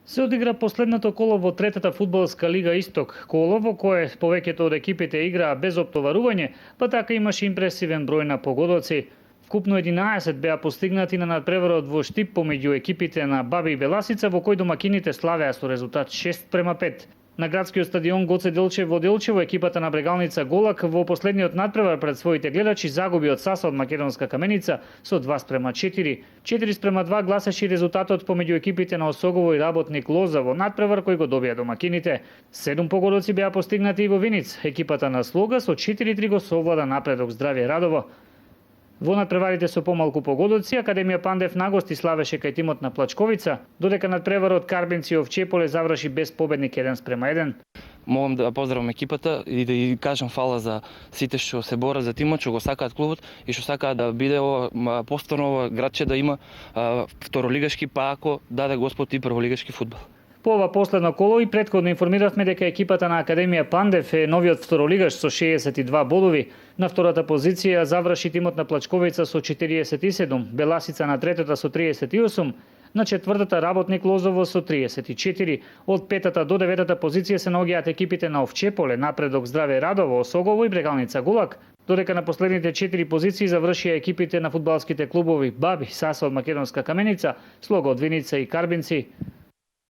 Се одигра последното коло во третата фудбалска лига Исток, коло во кое повеќето од екипите играа без оптоварување, па така имаше импресивен број на погодоци. Вкупно 11 беа постигнати на надпреварот во Штип помеѓу екипите на Баби и Беласица, во кој домакините славеа со резултат 6:5. На градскиот стадион Гоце Делчев во Делчево екипата на Брегалница Голак во последниот надпревар пред своите гледачи загуби од САС од Македонска Каменица со 2:4. 4:2 гласеше резултатот помеѓу екипите на Осогово и Работник Лоза во надпревар кој го добија домакините. 7 погодоци беа постигнати и во Виниц. Екипата на Слога со 4:3 го совлада напредок Здравје Радово. Во надпреварите со помалку погодоци, Академија Пандев нагости славеше кај тимот на Плачковица, додека надпреварот Карбинци Овчеполе заврши без победник 1:1. Морам да поздравам екипата и да ја кажам фала за сите што се борат за тимот, што го сакаат клубот и што сакаат да биде повторно ова градче да има второлигашки, па ако даде Господ и прволигашки фудбал. По ова последно коло и претходно информиравме дека екипата на Академија Пандев е новиот второлигаш со 62 бодови. На втората позиција заврши тимот на Плачковица со 47, Беласица на третата со 38, на четвртата Работник Лозово со 34. Од петата до деветата позиција се наоѓаат екипите на Овчеполе, Напредок Здравје Радово, Осогово и Брегалница Голак, додека на последните 4 позиции завршија екипите на фудбалските клубови Баби, САС од Македонска Каменица, Слога од Виница и Карбинци.